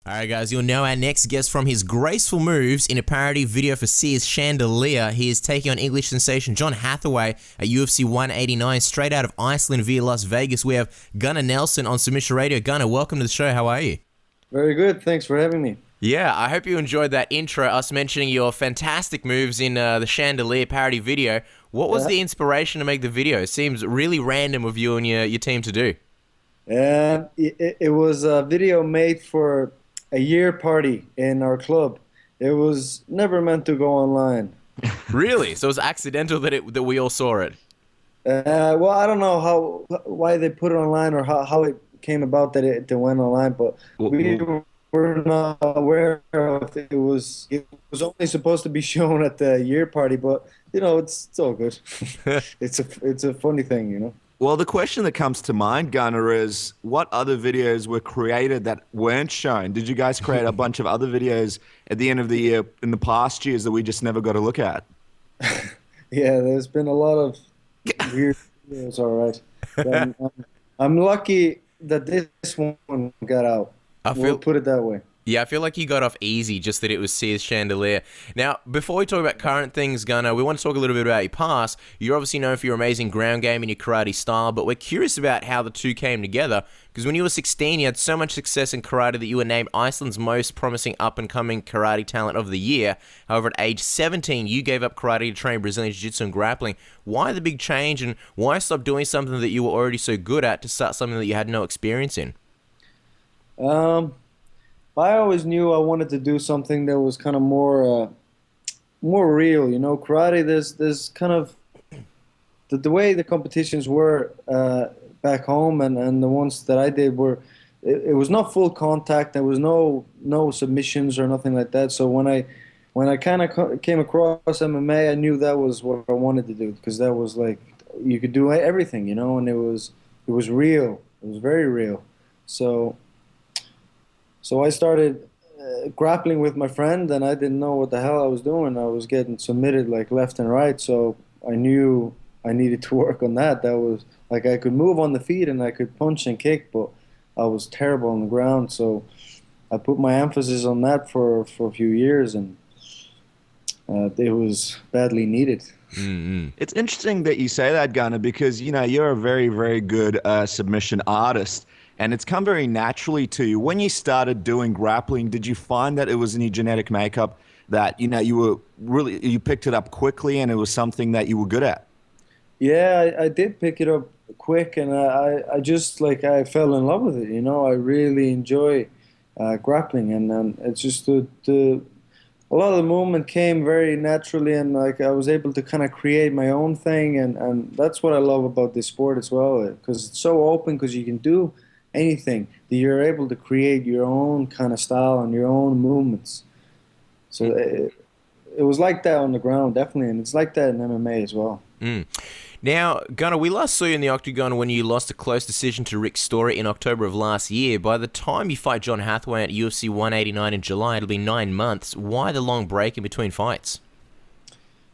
Alright guys, you'll know our next guest from his graceful moves in a parody video for Sears Chandelier. He is taking on English sensation John Hathaway at UFC 189, straight out of Iceland via Las Vegas. We have Gunnar Nelson on Submission Radio. Gunnar, welcome to the show. How are you? Very good. Thanks for having me. Yeah, I hope you enjoyed that intro, us mentioning your fantastic moves in the Chandelier parody video. What was the inspiration to make the video? It seems really random of you and your team to do. It was a video made for a year party in our club. It was never meant to go online. Really? So it was accidental that we all saw it? Well, I don't know why they put it online or how it came about that it went online, but we were not aware of it. It was only supposed to be shown at the year party, but you know, it's all good. It's a funny thing, you know. Well, the question that comes to mind, Gunnar, is what other videos were created that weren't shown? Did you guys create a bunch of other videos at the end of the year in the past years that we just never got to look at? Yeah, there's been a lot of weird videos, all right. I'm lucky that this one got out. We'll put it that way. Yeah, I feel like you got off easy, just that it was Sears Chandelier. Now, before we talk about current things, Gunnar, we want to talk a little bit about your past. You're obviously known for your amazing ground game and your karate style, but we're curious about how the two came together, because when you were 16, you had so much success in karate that you were named Iceland's most promising up-and-coming karate talent of the year. However, at age 17, you gave up karate to train Brazilian Jiu Jitsu and grappling. Why the big change, and why stop doing something that you were already so good at to start something that you had no experience in? I always knew I wanted to do something that was kind of more real, you know. Karate, there's kind of the way the competitions were back home, and the ones that I did were, it was not full contact. There was no submissions or nothing like that. So when I kind of came across MMA, I knew that was what I wanted to do, because that was like you could do everything, you know, and it was real. It was very real. So I started grappling with my friend, and I didn't know what the hell I was doing. I was getting submitted like left and right, so I knew I needed to work on that. That was like, I could move on the feet and I could punch and kick, but I was terrible on the ground. So I put my emphasis on that for a few years, and it was badly needed. Mm-hmm. It's interesting that you say that, Gunnar, because you know you're a very, very good submission artist. And it's come very naturally to you. When you started doing grappling, did you find that it was in your genetic makeup that, you know, you picked it up quickly and it was something that you were good at? Yeah, I did pick it up quick, and I just, like, I fell in love with it, you know. I really enjoy grappling, and it's just a lot of the movement came very naturally, and like I was able to kind of create my own thing, and that's what I love about this sport as well, because it's so open, because you can do anything, that you're able to create your own kind of style and your own movements. So it was like that on the ground, definitely, and it's like that in MMA as well. Now, Gunnar, we last saw you in the octagon when you lost a close decision to Rick Story in October of last year. By the time you fight John Hathaway at UFC 189 in July, it'll be 9 months. Why the long break in between fights?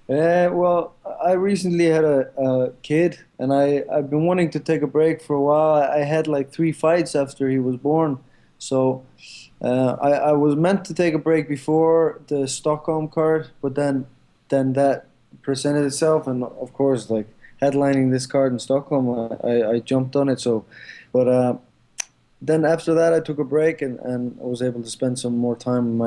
Well, I recently had a kid, and I've been wanting to take a break for a while. I had like 3 fights after he was born, so I was meant to take a break before the Stockholm card, but then that presented itself, and of course, like headlining this card in Stockholm, I jumped on it. So, but then after that, I took a break, and I was able to spend some more time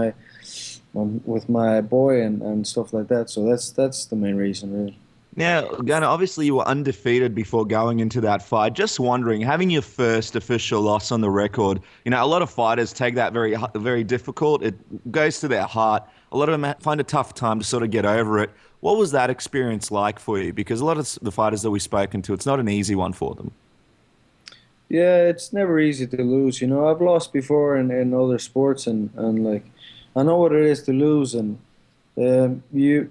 with my boy and stuff like that. So that's the main reason, really. Now, Gunnar, obviously you were undefeated before going into that fight. Just wondering, having your first official loss on the record, you know, a lot of fighters take that very, very difficult. It goes to their heart. A lot of them find a tough time to sort of get over it. What was that experience like for you? Because a lot of the fighters that we've spoken to, it's not an easy one for them. Yeah, it's never easy to lose. You know, I've lost before in other sports, and like, I know what it is to lose, and you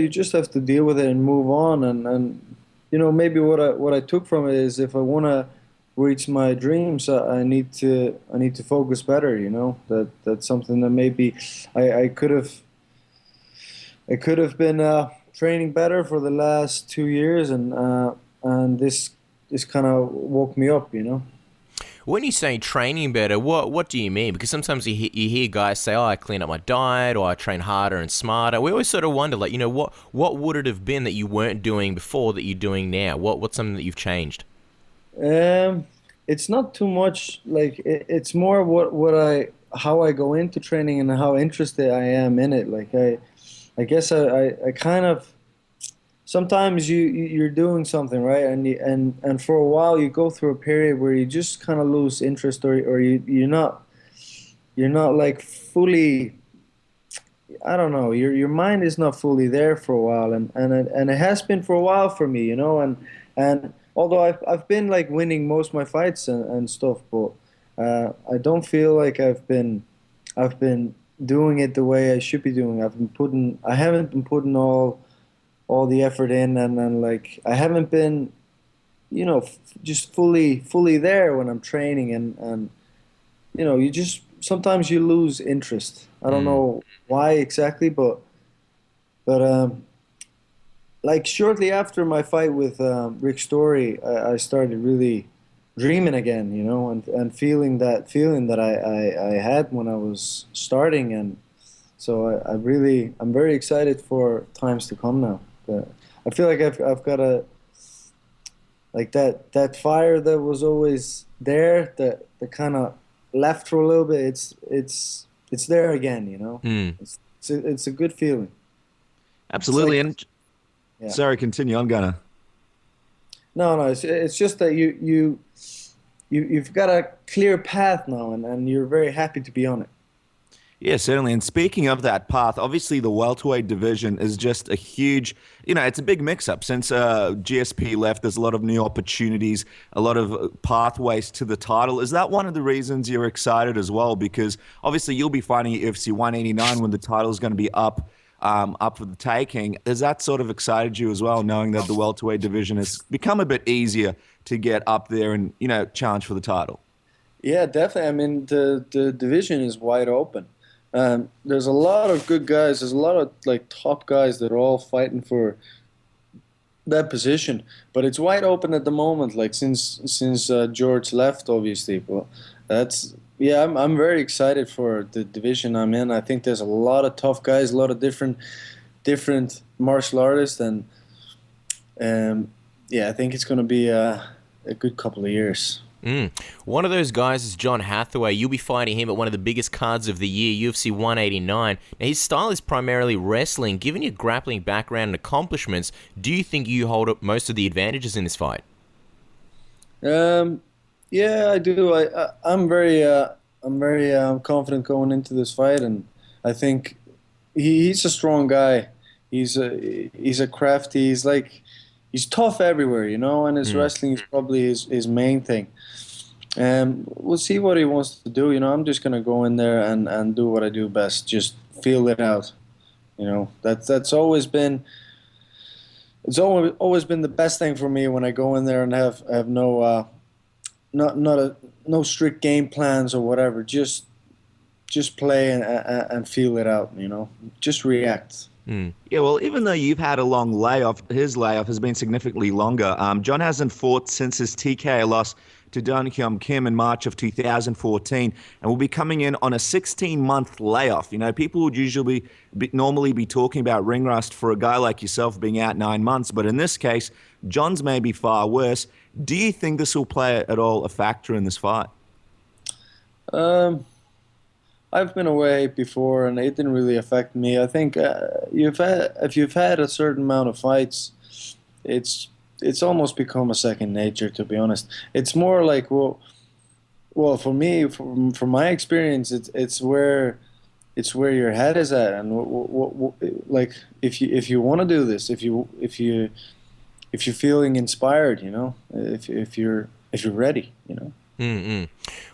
just have to deal with it and move on. And you know, maybe what I took from it is, if I want to reach my dreams, I need to focus better. You know, that's something that maybe I could have been training better for the last 2 years, and this kind of woke me up. You know. When you say training better, what do you mean? Because sometimes you hear guys say, "Oh, I clean up my diet," or "I train harder and smarter." We always sort of wonder, like, what would it have been that you weren't doing before that you're doing now? What's something that you've changed? It's not too much like it's more how I go into training and how interested I am in it. Like I guess I kind of sometimes you're doing something right and for a while you go through a period where you just kind of lose interest or you're not like fully. I don't know. Your mind is not fully there for a while, and it has been for a while for me, and although I've been like winning most of my fights and stuff, but I don't feel like I've been doing it the way I should be doing. I haven't been putting all the effort in, and like I haven't been, just fully there when I'm training, and you just sometimes you lose interest. I don't know why exactly, but like shortly after my fight with Rick Story, I started really dreaming again, and feeling that I had when I was starting, and so I'm very excited for times to come now. I feel like I've got a like that fire that was always there that kind of left for a little bit. It's there again. It's a good feeling. Absolutely. Like, And yeah. sorry, continue. I'm gonna. No, it's just that you've got a clear path now, and you're very happy to be on it. Yeah, certainly. And speaking of that path, obviously the welterweight division is just a huge, it's a big mix-up. Since GSP left, there's a lot of new opportunities, a lot of pathways to the title. Is that one of the reasons you're excited as well? Because obviously you'll be fighting at UFC 189 when the title is going to be up for the taking. Has that sort of excited you as well, knowing that the welterweight division has become a bit easier to get up there and, challenge for the title? Yeah, definitely. I mean, the division is wide open. There's a lot of good guys. There's a lot of like top guys that are all fighting for that position. But it's wide open at the moment. Like since George left, obviously. But yeah. I'm very excited for the division I'm in. I think there's a lot of tough guys, a lot of different martial artists, and yeah, I think it's going to be a good couple of years. One of those guys is John Hathaway. You'll be fighting him at one of the biggest cards of the year, UFC 189. Now, his style is primarily wrestling. Given your grappling background and accomplishments, do you think you hold up most of the advantages in this fight? Yeah, I do. I'm very confident going into this fight, and I think he's a strong guy. He's a crafty. He's tough everywhere, and his wrestling is probably his main thing. We'll see what he wants to do. I'm just gonna go in there and do what I do best. Just feel it out. That's always been. It's always been the best thing for me when I go in there and have no no strict game plans or whatever. Just play and feel it out. Just react. Yeah, well, even though you've had a long layoff, his layoff has been significantly longer. John hasn't fought since his TKO loss to Dong Hyun Kim in March of 2014, and will be coming in on a 16-month layoff. People would usually normally be talking about ring rust for a guy like yourself being out 9 months, but in this case, John's may be far worse. Do you think this will play at all a factor in this fight? I've been away before, and it didn't really affect me. I think if you've had a certain amount of fights, it's almost become a second nature. To be honest, it's more like well for me, from my experience, it's where your head is at, and like if you want to do this, if you're feeling inspired, if you're ready,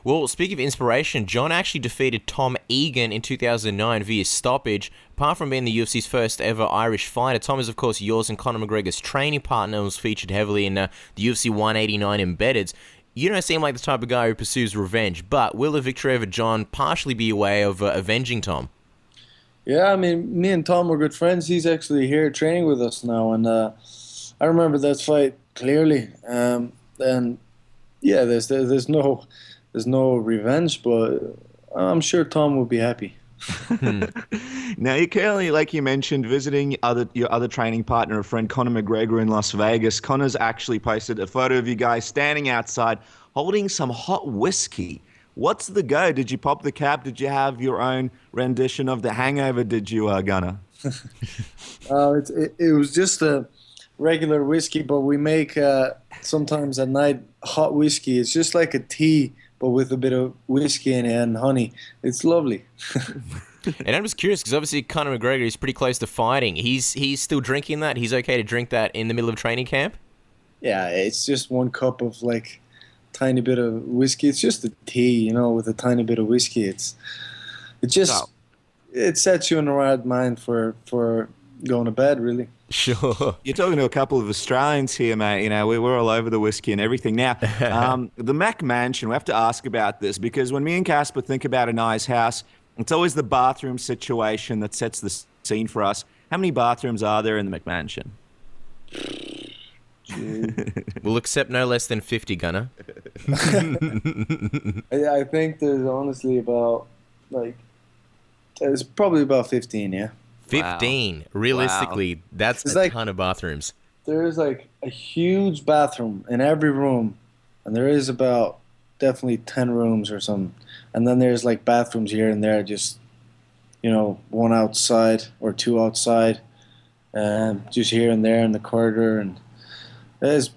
Well, speaking of inspiration, John actually defeated Tom Egan in 2009 via stoppage. Apart from being the UFC's first ever Irish fighter, Tom is, of course, yours and Conor McGregor's training partner and was featured heavily in the UFC 189 embeddeds. You don't seem like the type of guy who pursues revenge, but will a victory over John partially be a way of avenging Tom? Yeah, I mean, me and Tom are good friends. He's actually here training with us now, and I remember that fight clearly. And yeah, there's no revenge, but I'm sure Tom will be happy. Now, you're currently, like you mentioned, visiting your other training partner, a friend, Conor McGregor, in Las Vegas. Conor's actually posted a photo of you guys standing outside holding some hot whiskey. What's the go? Did you pop the cap? Did you have your own rendition of The Hangover? Did you, Gunnar? It was just a regular whiskey, but we make sometimes at night hot whiskey. It's just like a tea, but with a bit of whiskey in it and honey. It's lovely. And I'm just curious because obviously Conor McGregor is pretty close to fighting. He's still drinking that. He's okay to drink that in the middle of training camp. Yeah, it's just one cup of like tiny bit of whiskey. It's just a tea, with a tiny bit of whiskey. It sets you in the right mind for going to bed, really. Sure. You're talking to a couple of Australians here, mate. We're all over the whiskey and everything. Now, the Mac Mansion, we have to ask about this because when me and Casper think about a nice house, it's always the bathroom situation that sets the scene for us. How many bathrooms are there in the McMansion? We'll accept no less than 50, Gunnar. I think there's honestly there's probably about 15, yeah. 15. Wow. Realistically, that's a ton of bathrooms. There's like a huge bathroom in every room, and there is about definitely 10 rooms or something. And then there's like bathrooms here and there, just, one outside or two outside, just here and there in the corridor. And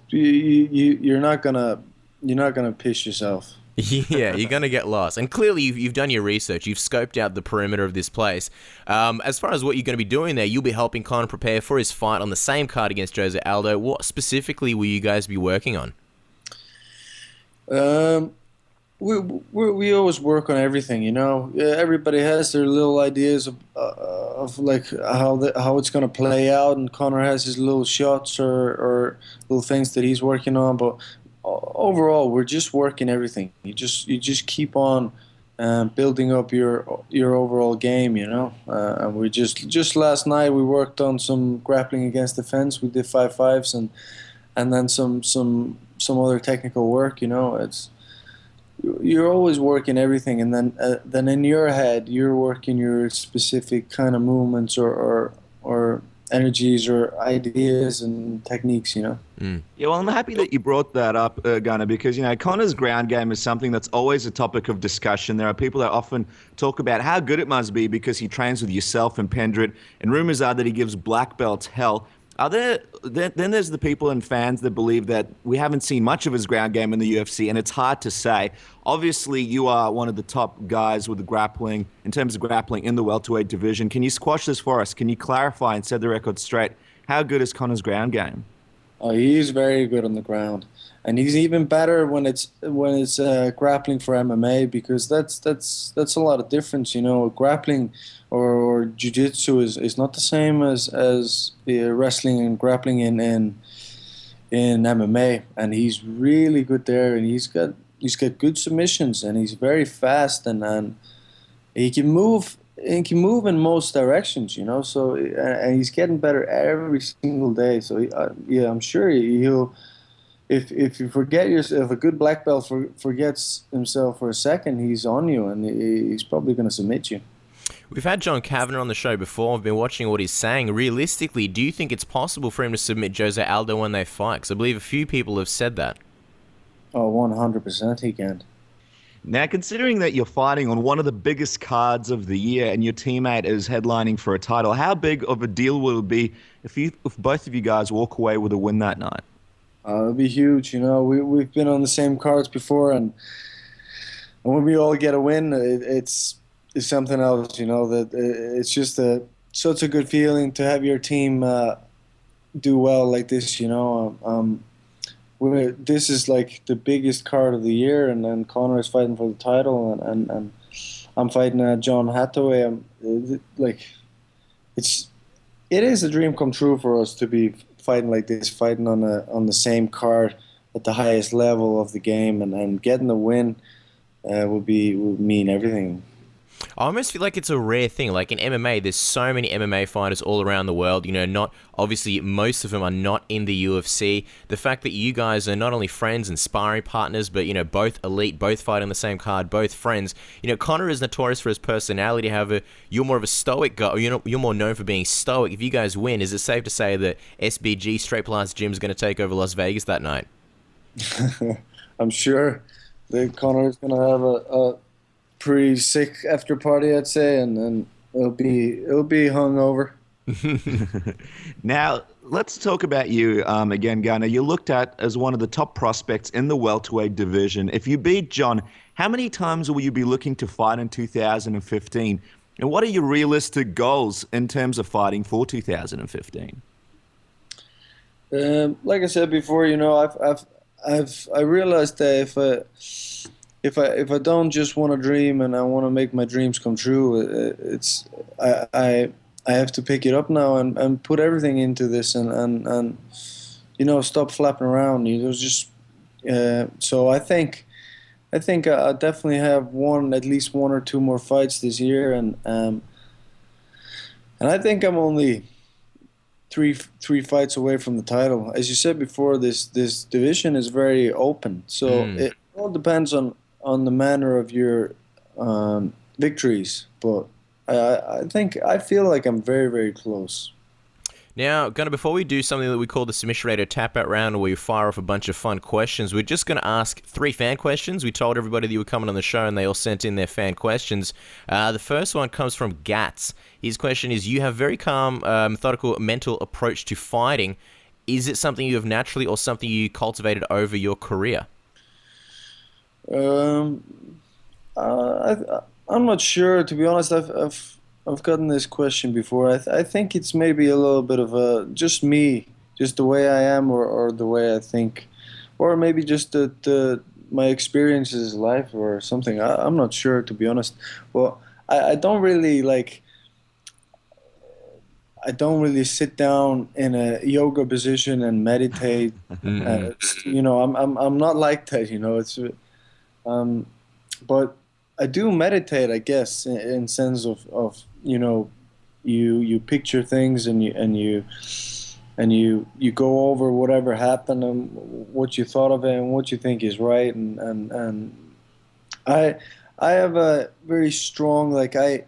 you're not gonna piss yourself. Yeah, you're going to get lost. And clearly, you've done your research. You've scoped out the perimeter of this place. As far as what you're going to be doing there, you'll be helping Conor prepare for his fight on the same card against Jose Aldo. What specifically will you guys be working on? We always work on everything, Everybody has their little ideas of like how it's going to play out, and Conor has his little shots or little things that he's working on, but overall, we're just working everything. You just keep on building up your overall game, And we just last night we worked on some grappling against the fence. We did 5-5s and then some other technical work. You're always working everything, and then in your head you're working your specific kind of movements or energies or ideas and techniques, Yeah, well, I'm happy that you brought that up, Gunnar, because, Conor's ground game is something that's always a topic of discussion. There are people that often talk about how good it must be because he trains with yourself and Pendrit, and rumors are that he gives black belts hell. Then there's the people and fans that believe that we haven't seen much of his ground game in the UFC, and it's hard to say. Obviously, you are one of the top guys with the grappling, in terms of grappling in the welterweight division. Can you squash this for us? Can you clarify and set the record straight? How good is Conor's ground game? Oh, he's very good on the ground, and he's even better when it's grappling for MMA, because that's a lot of difference. Grappling or jiu-jitsu is not the same as wrestling and grappling in MMA, and he's really good there, and he's got good submissions, and he's very fast, and he can move. He can move in most directions, So and he's getting better every single day. So I'm sure he'll. If you forget yourself, if a good black belt forgets himself for a second, he's on you, and he's probably going to submit you. We've had John Kavanagh on the show before. I've been watching what he's saying. Realistically, do you think it's possible for him to submit Jose Aldo when they fight? Because I believe a few people have said that. Oh, 100% he can. Now, considering that you're fighting on one of the biggest cards of the year and your teammate is headlining for a title, how big of a deal will it be if both of you guys walk away with a win that night? It'll be huge. We've been on the same cards before, and when we all get a win, it's something else. That it's just such a good feeling to have your team do well like this. This is like the biggest card of the year, and then Conor is fighting for the title, and I'm fighting John Hathaway. It is a dream come true for us to be fighting like this, fighting on the same card at the highest level of the game, and getting the win would mean everything. I almost feel like it's a rare thing. Like in MMA, there's so many MMA fighters all around the world. You know, not obviously most of them are not in the UFC. The fact that you guys are not only friends and sparring partners, but you know, both elite, both fight on the same card, both friends. You know, Conor is notorious for his personality. However, you're more of a stoic guy. You're more known for being stoic. If you guys win, is it safe to say that SBG Straight Plus Gym is going to take over Las Vegas that night? I'm sure that Connor is going to have a pretty sick after party, I'd say, and then it'll be hungover. Now, let's talk about you again, Gunnar. You're looked at as one of the top prospects in the welterweight division. If you beat John, how many times will you be looking to fight in 2015? And what are your realistic goals in terms of fighting for 2015? Like I said before, you know, I realized that if I don't just want to dream and I want to make my dreams come true, I have to pick it up now and put everything into this and you know, stop flapping around. You know, just so I think I definitely have at least one or two more fights this year, and I think I'm only three fights away from the title. As you said before, this division is very open, so it all depends on the manner of your victories. But I feel like I'm very, very close. Now, Gunnar, before we do something that we call the Submission Radio Tap-Out Round, where we fire off a bunch of fun questions, we're just going to ask 3 fan questions. We told everybody that you were coming on the show, and they all sent in their fan questions. The first one comes from Gats. His question is, you have very calm, methodical, mental approach to fighting. Is it something you have naturally or something you cultivated over your career? I'm not sure, to be honest. I've gotten this question before. I think it's maybe a little bit of just me, just the way I am, or the way I think, or maybe just my experiences in life or something. I'm not sure, to be honest. Well, I don't really sit down in a yoga position and meditate. You know, I'm not like that. You know, but I do meditate, I guess, in sense of you know, you picture things and you go over whatever happened and what you thought of it and what you think is right, and I have a very strong, like, I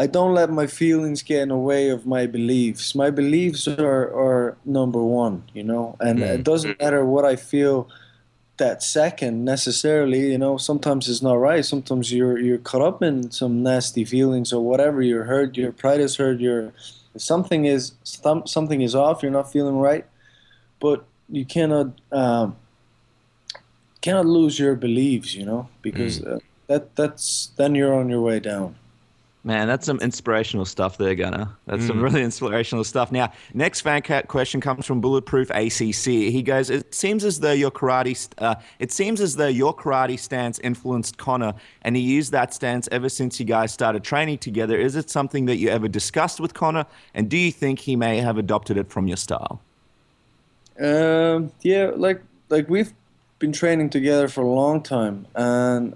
don't let my feelings get in the way of my beliefs. My beliefs are number one, you know, and it doesn't matter what I feel that second necessarily. You know, sometimes it's not right. Sometimes you're caught up in some nasty feelings or whatever. You're hurt. Your pride is hurt. Something is off. You're not feeling right, but you cannot lose your beliefs. You know, because that's then you're on your way down. Man, that's some inspirational stuff there, Gunnar. That's some really inspirational stuff. Now, next fan question comes from Bulletproof ACC. He goes, "It seems as though your karate stance influenced Conor, and he used that stance ever since you guys started training together. Is it something that you ever discussed with Conor, and do you think he may have adopted it from your style?" Yeah, like we've been training together for a long time, and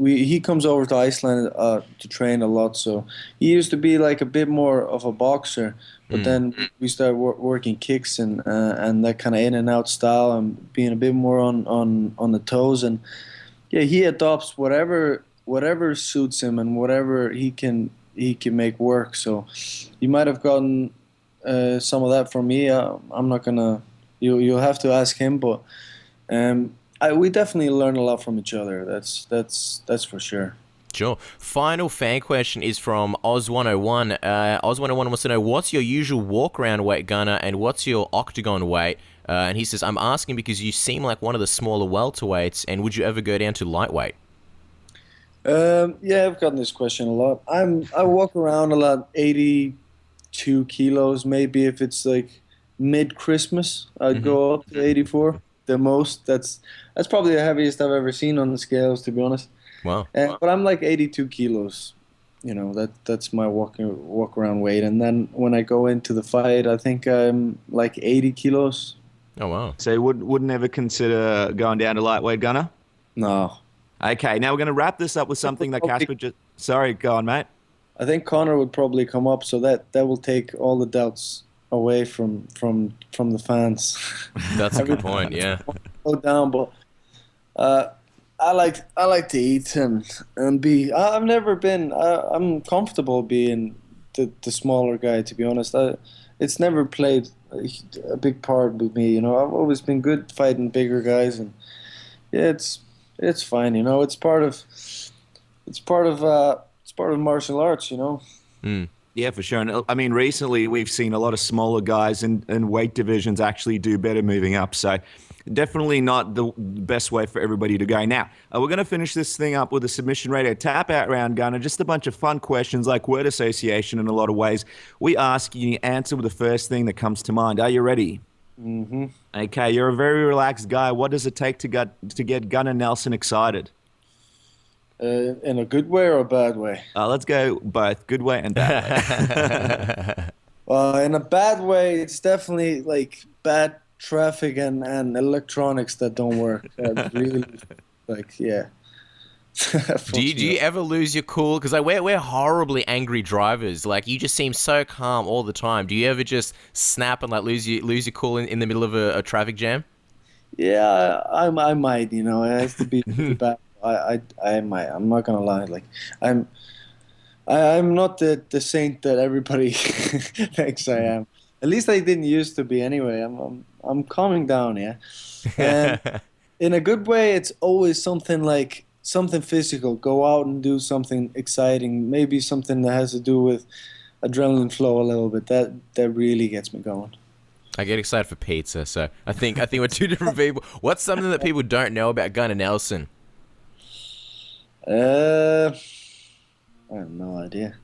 he comes over to Iceland to train a lot. So he used to be like a bit more of a boxer, but then we started working kicks and that kind of in and out style, and being a bit more on the toes. And yeah, he adopts whatever suits him and whatever he can make work. So you might have gotten some of that from me. I'm not gonna. You'll have to ask him, but. We definitely learn a lot from each other. That's for sure. Sure. Final fan question is from Oz101. Oz101 wants to know, what's your usual walk-around weight, Gunnar, and what's your octagon weight? And he says, I'm asking because you seem like one of the smaller welterweights, and would you ever go down to lightweight? Yeah, I've gotten this question a lot. I walk around a lot, 82 kilos. Maybe if it's like mid-Christmas, I'd go up to 84. The most. That's probably the heaviest I've ever seen on the scales, to be honest. Wow. But I'm like 82 kilos. You know, that's my walk around weight. And then when I go into the fight, I think I'm like 80 kilos. Oh, wow. So you wouldn't ever consider going down to lightweight, Gunnar? No. Okay, now we're going to wrap this up with something that Casper just... Sorry, go on, mate. I think Conor would probably come up, so that will take all the doubts away from the fans. That's a good point. Yeah. Go down, but uh, I like to eat and be. I've never been. I'm comfortable being the smaller guy. To be honest, it's never played a big part with me. I've always been good fighting bigger guys, and yeah, it's fine. It's part of martial arts. Mm. Yeah, for sure. And I mean, recently we've seen a lot of smaller guys in weight divisions actually do better moving up. So definitely not the best way for everybody to go. Now, we're going to finish this thing up with a submission radio tap out round, Gunnar. Just a bunch of fun questions like word association in a lot of ways. We ask you answer with the first thing that comes to mind. Are you ready? Mm-hmm. Okay, you're a very relaxed guy. What does it take to get Gunnar Nelson excited? In a good way or a bad way? Let's go both. Good way and bad way. In a bad way, it's definitely like bad traffic and electronics that don't work. Really, yeah. Do you ever lose your cool? Because we're horribly angry drivers. Like, you just seem so calm all the time. Do you ever just snap and lose your cool in the middle of a traffic jam? Yeah, I might. It has to be pretty bad. I might. I'm not gonna lie. Like, I'm not the saint that everybody thinks I am. At least I didn't used to be. Anyway, I'm calming down. Yeah, and in a good way, it's always something physical. Go out and do something exciting. Maybe something that has to do with adrenaline flow a little bit. That really gets me going. I get excited for pizza, so I think we're two different people. What's something that people don't know about Gunnar Nelson? I have no idea.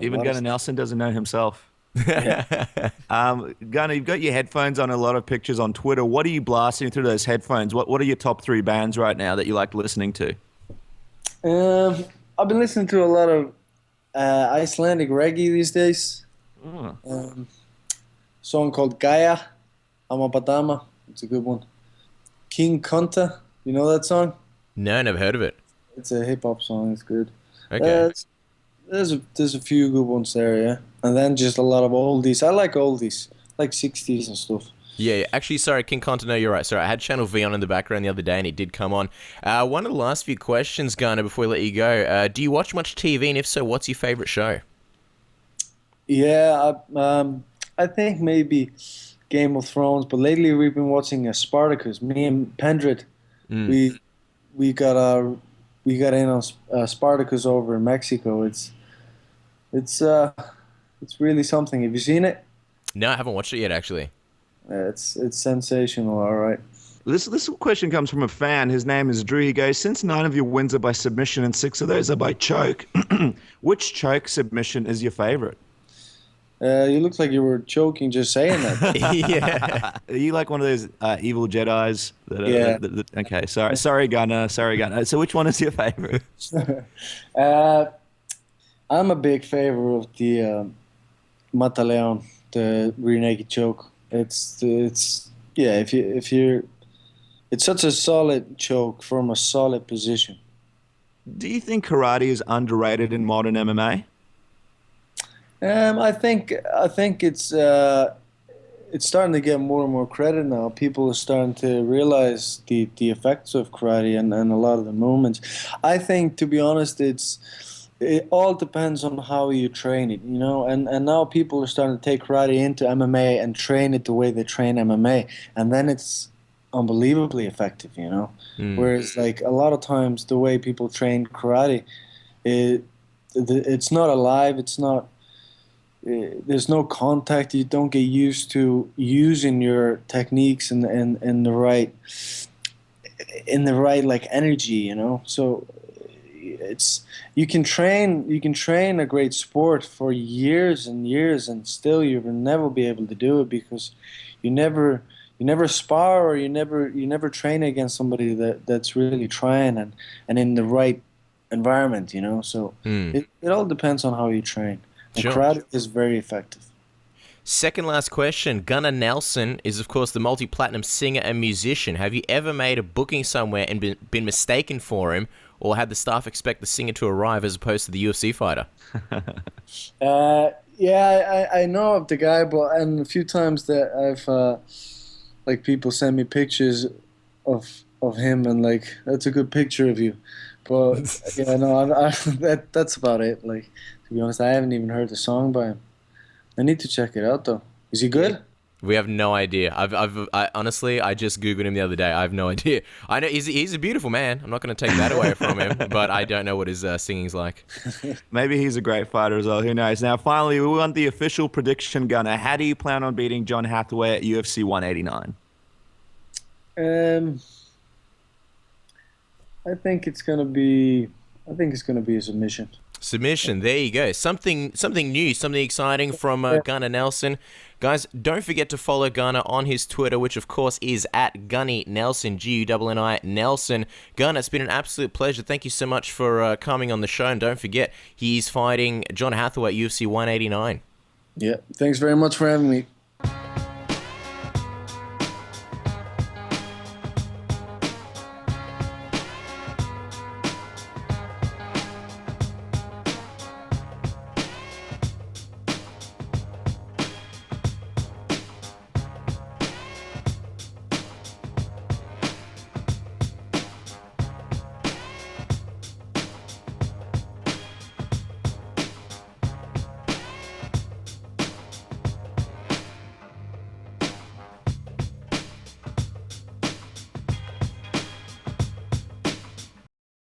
Even Gunnar Nelson doesn't know himself. Gunnar, you've got your headphones on a lot of pictures on Twitter. What are you blasting through those headphones? What are your top 3 bands right now that you like listening to? I've been listening to a lot of Icelandic reggae these days. Oh. Song called Gaia, Amabadama. It's a good one. King Kunta, you know that song? No, never heard of it. It's a hip hop song. It's good. Okay. There's a few good ones there, yeah. And then just a lot of oldies. I like oldies, like 60s and stuff. Yeah. Actually, sorry, King Conta, no, you're right. Sorry, I had Channel V on in the background the other day, and it did come on. One of the last few questions, Gunnar, before we let you go. Do you watch much TV, and if so, what's your favorite show? Yeah, I think maybe Game of Thrones, but lately we've been watching Spartacus. Me and Pendred, we got in on Spartacus over in Mexico. It's really something. Have you seen it? No, I haven't watched it yet, actually. It's sensational. All right. This question comes from a fan. His name is Drew. He goes, since 9 of your wins are by submission and 6 of those are by choke, which choke submission is your favorite? You look like you were choking just saying that. Yeah. Are you like one of those evil Jedis? Yeah. Okay, sorry, Gunnar. So which one is your favorite? I'm a big favor of the Mataleon, the rear naked choke. It's such a solid choke from a solid position. Do you think karate is underrated in modern MMA? I think it's starting to get more and more credit now. People are starting to realize the effects of karate and a lot of the movements. I think, to be honest, it all depends on how you train it, and now people are starting to take karate into MMA and train it the way they train MMA, and then it's unbelievably effective, Whereas, like, a lot of times the way people train karate, it's not alive, it's not. There's no contact. You don't get used to using your techniques in the right like energy, So you can train a great sport for years and years, and still you will never be able to do it because you never spar or you never train against somebody that's really trying and in the right environment, So it all depends on how you train. And Sure. karate is very effective. Second last question. Gunnar Nelson is, of course, the multi-platinum singer and musician. Have you ever made a booking somewhere and been mistaken for him, or had the staff expect the singer to arrive as opposed to the UFC fighter? Yeah, I know of the guy, and a few times that I've like people send me pictures of him, and like, that's a good picture of you. But yeah, no, that's about it. Like, to be honest, I haven't even heard the song by him. I need to check it out though. Is he good? We have no idea. I honestly, I just Googled him the other day. I have no idea. I know he's a beautiful man. I'm not going to take that away from him, but I don't know what his singing's like. Maybe he's a great fighter as well. Who knows? Now, finally, we want the official prediction, Gunnar. How do you plan on beating John Hathaway at UFC 189? I think it's gonna be a submission. Submission. There you go. Something new, something exciting from Gunnar Nelson. Guys, don't forget to follow Gunnar on his Twitter, which of course is at Gunny Nelson, Gunni Nelson. Gunnar, it's been an absolute pleasure. Thank you so much for coming on the show. And don't forget, he's fighting John Hathaway at UFC 189. Yeah. Thanks very much for having me.